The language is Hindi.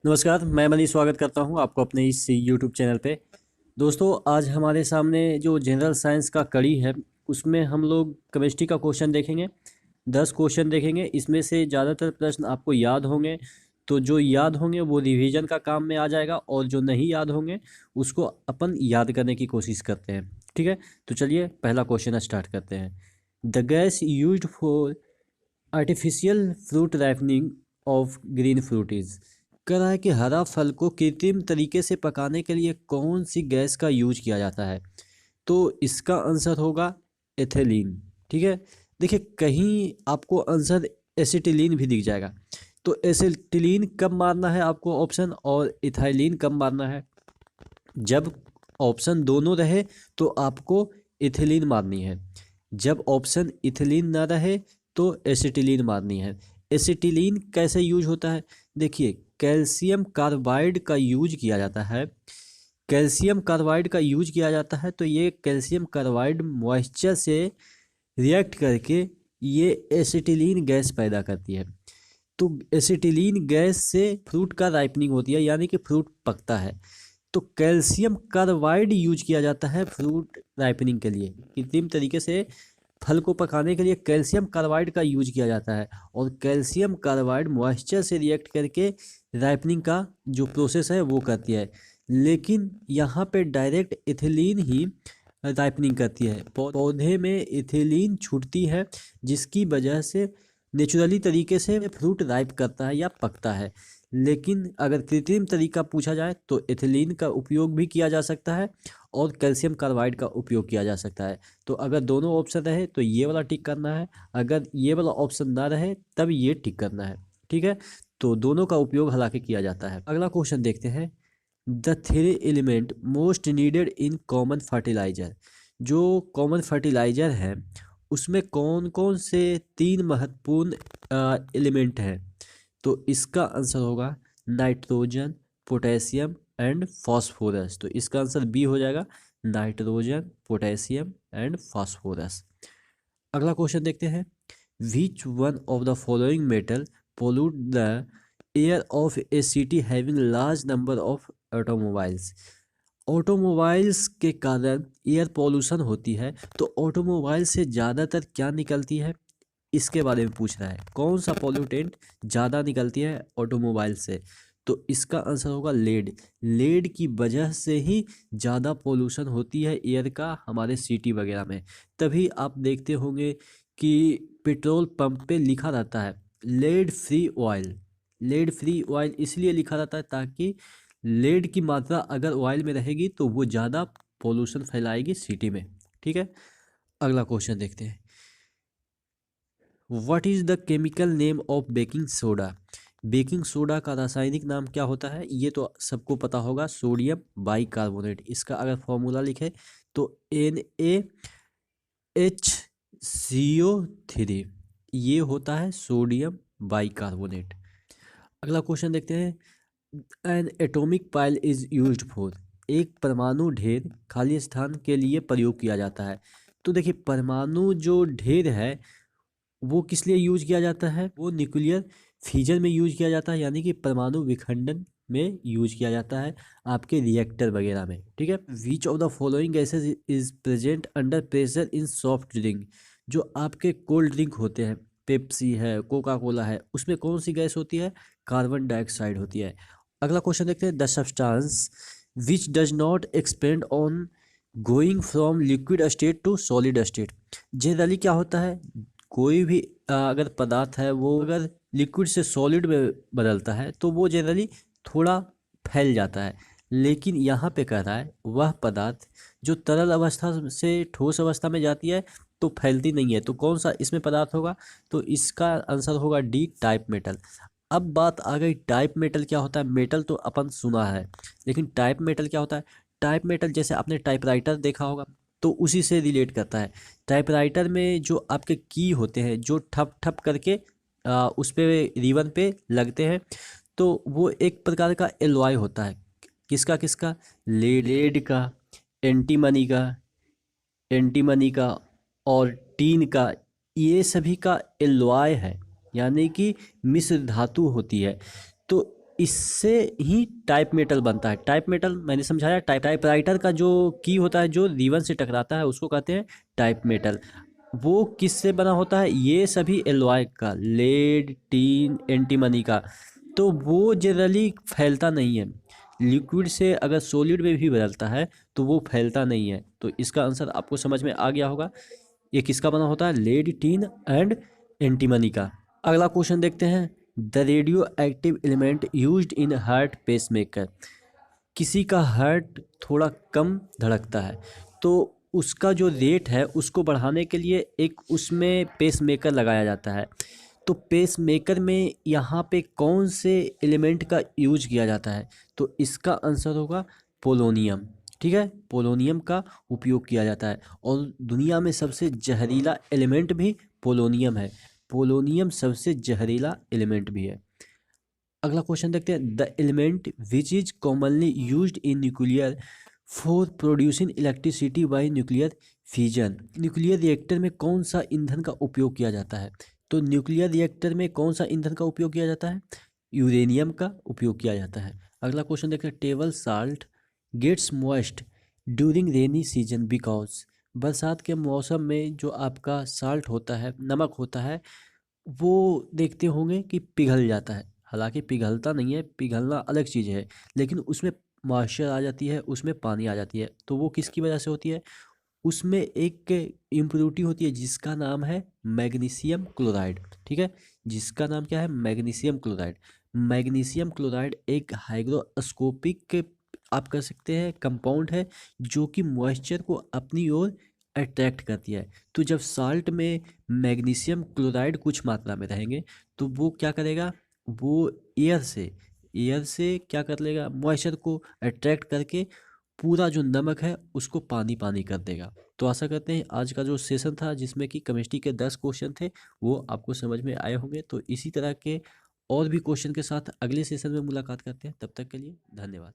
नमस्कार, मैं मनीष स्वागत करता हूं आपको अपने इस यूट्यूब चैनल पे। दोस्तों, आज हमारे सामने जो जनरल साइंस का कड़ी है, उसमें हम लोग केमिस्ट्री का क्वेश्चन देखेंगे। 10 क्वेश्चन देखेंगे, इसमें से ज़्यादातर प्रश्न आपको याद होंगे। तो जो याद होंगे वो रिवीजन का काम में आ जाएगा, और जो नहीं याद होंगे उसको अपन याद करने की कोशिश करते हैं। ठीक है, तो चलिए पहला क्वेश्चन स्टार्ट करते हैं। The gas used for artificial fruit ripening of green fruit is. कह रहा है कि हरा फल को कृत्रिम तरीके से पकाने के लिए कौन सी गैस का यूज किया जाता है। तो इसका आंसर होगा एथिलीन। ठीक है, देखिए कहीं आपको आंसर एसिटिलीन भी दिख जाएगा। तो एसिटिलीन कब मारना है आपको ऑप्शन, और इथाइलीन कब मारना है। जब ऑप्शन दोनों रहे तो आपको इथिलीन मारनी है। जब ऑप्शन इथिलीन ना रहे तो एसिटिलीन मारनी है। एसिटिलीन कैसे यूज होता है, देखिए कैल्शियम कार्बाइड का यूज किया जाता है। कैल्शियम कार्बाइड का यूज किया जाता है, तो ये कैल्शियम कार्बाइड मॉइस्चर से रिएक्ट करके ये एसिटिलीन गैस पैदा करती है। तो एसिटिलीन गैस से फ्रूट का राइपनिंग होती है, यानी कि फ्रूट पकता है। तो कैल्शियम कार्बाइड यूज किया जाता है फ्रूट राइपनिंग के लिए। कृत्रिम तरीके से फल को पकाने के लिए कैल्शियम कार्बाइड का यूज किया जाता है, और कैल्शियम कार्बाइड मॉइस्चर से रिएक्ट करके राइपनिंग का जो प्रोसेस है वो करती है। लेकिन यहाँ पे डायरेक्ट इथिलीन ही राइपनिंग करती है। पौधे में इथिलीन छूटती है, जिसकी वजह से नेचुरली तरीके से फ्रूट राइप करता है या पकता है। लेकिन अगर कृत्रिम तरीका पूछा जाए तो एथिलीन का उपयोग भी किया जा सकता है, और कैल्शियम कार्बाइड का उपयोग किया जा सकता है। तो अगर दोनों ऑप्शन रहे तो ये वाला टिक करना है, अगर ये वाला ऑप्शन ना रहे तब ये टिक करना है। ठीक है, तो दोनों का उपयोग हालांकि किया जाता है। अगला क्वेश्चन देखते हैं। The three element most needed in common fertilizer. जो कॉमन फर्टिलाइजर है उसमें कौन कौन से 3 महत्वपूर्ण एलिमेंट हैं। तो इसका आंसर होगा नाइट्रोजन, पोटेशियम एंड फास्फोरस। तो इसका आंसर बी हो जाएगा, नाइट्रोजन, पोटेशियम एंड फास्फोरस। अगला क्वेश्चन देखते हैं। Which one of the following metal pollute the air of A city having large number of automobiles. Automobiles के कारण एयर पॉल्यूशन होती है, तो ऑटोमोबाइल से ज़्यादातर क्या निकलती है, इसके बारे में पूछ रहा है। कौन सा पॉल्यूटेंट ज़्यादा निकलती है ऑटोमोबाइल से। तो इसका आंसर होगा लेड। लेड की वजह से ही ज़्यादा पोल्यूशन होती है एयर का हमारे सिटी वगैरह में। तभी आप देखते होंगे कि पेट्रोल पंप पे लिखा रहता है lead free oil. Lead free oil इसलिए लिखा रहता है ताकि लेड की मात्रा अगर ऑयल में रहेगी तो वो ज़्यादा पोल्यूशन फैलाएगी सिटी में। ठीक है, अगला क्वेश्चन देखते हैं। What is the chemical name of baking soda. Baking soda का रासायनिक नाम क्या होता है, ये तो सबको पता होगा, सोडियम बाइकार्बोनेट। इसका अगर फॉर्मूला लिखे तो NaHCO3, ये होता है सोडियम बाइकार्बोनेट। अगला क्वेश्चन देखते हैं। N atomic pile is used for. एक परमाणु ढेर खाली स्थान के लिए प्रयोग किया जाता है। तो देखिए परमाणु जो ढेर है वो किस लिए यूज किया जाता है, वो न्यूक्लियर फ्यूजन में यूज किया जाता है, यानी कि परमाणु विखंडन में यूज किया जाता है आपके रिएक्टर वगैरह में। ठीक है, which of the following gases is present under pressure in soft drink. जो आपके कोल्ड ड्रिंक होते हैं, पेप्सी है, कोका कोला है, उसमें कौन सी गैस होती है, कार्बन डाइऑक्साइड होती है। अगला क्वेश्चन देखते हैं। The substance which does not expand on going from liquid state to solid state. Generally क्या होता है, कोई भी अगर पदार्थ है वो अगर लिक्विड से सॉलिड में बदलता है तो वो जनरली थोड़ा फैल जाता है। लेकिन यहाँ पे कह रहा है वह पदार्थ जो तरल अवस्था से ठोस अवस्था में जाती है तो फैलती नहीं है। तो कौन सा इसमें पदार्थ होगा, तो इसका आंसर होगा डी, टाइप मेटल। अब बात आ गई टाइप मेटल क्या होता है। मेटल तो अपन सुना है, लेकिन टाइप मेटल क्या होता है। टाइप मेटल जैसे आपने टाइपराइटर देखा होगा तो उसी से रिलेट करता है। टाइपराइटर में जो आपके की होते हैं जो ठप ठप करके उस पे रिबन पे लगते हैं, तो वो एक प्रकार का एलॉय होता है। किसका किसका, लेड का, एंटीमनी का, एंटीमनी का और टीन का, ये सभी का एलॉय है, यानी कि मिश्र धातु होती है। तो इससे ही टाइप मेटल बनता है। टाइप मेटल मैंने समझाया, टाइपराइटर का जो की होता है जो रिबन से टकराता है उसको कहते हैं टाइप मेटल। वो किससे बना होता है? ये सभी एलॉय का, लेड, टीन, एंटीमनी का। तो वो जनरली फैलता नहीं है। लिक्विड से अगर सॉलिड में भी बदलता है तो वो फैलता नहीं है। तो इसका आंसर आपको समझ में आ गया होगा। ये किसका बना होता है? लेड, टीन एंड एंटीमनी का। अगला क्वेश्चन देखते हैं। The radio active element used in heart pacemaker. किसी का हार्ट थोड़ा कम धड़कता है तो उसका जो रेट है उसको बढ़ाने के लिए एक उसमें पेसमेकर लगाया जाता है। तो पेसमेकर में यहाँ पे कौन से एलिमेंट का यूज किया जाता है? तो इसका आंसर होगा पोलोनियम। ठीक है, पोलोनियम का उपयोग किया जाता है। और दुनिया में सबसे जहरीला एलिमेंट भी पोलोनियम है। पोलोनियम सबसे जहरीला एलिमेंट भी है। अगला क्वेश्चन देखते हैं। The element which is commonly used in nuclear for producing electricity bye nuclear fission. Nuclear reactor में कौन सा ईंधन का उपयोग किया जाता है? तो न्यूक्लियर रिएक्टर में कौन सा ईंधन का उपयोग किया जाता है? यूरेनियम का उपयोग किया जाता है। अगला क्वेश्चन देखते हैं। Table salt gets moist during rainy season because. बरसात के मौसम में जो आपका साल्ट होता है, नमक होता है, वो देखते होंगे कि पिघल जाता है। हालांकि पिघलता नहीं है, पिघलना अलग चीज़ है, लेकिन उसमें मॉइस्चर आ जाती है, उसमें पानी आ जाती है। तो वो किसकी वजह से होती है? उसमें एक इम्प्योरिटी होती है जिसका नाम है मैग्नीशियम क्लोराइड। ठीक है, जिसका नाम क्या है? Magnesium chloride. मैग्नीशियम क्लोराइड एक हाइग्रोस्कोपिक, आप कह सकते हैं, कंपाउंड है जो कि मॉइस्चर को अपनी ओर अट्रैक्ट करती है। तो जब साल्ट में मैग्नीशियम क्लोराइड कुछ मात्रा में रहेंगे तो वो क्या करेगा? वो एयर से क्या कर लेगा? मॉइस्चर को अट्रैक्ट करके पूरा जो नमक है उसको पानी पानी कर देगा। तो आशा करते हैं आज का जो सेशन था जिसमें कि केमिस्ट्री के 10 क्वेश्चन थे वो आपको समझ में आए होंगे। तो इसी तरह के और भी क्वेश्चन के साथ अगले सेशन में मुलाकात करते हैं। तब तक के लिए धन्यवाद।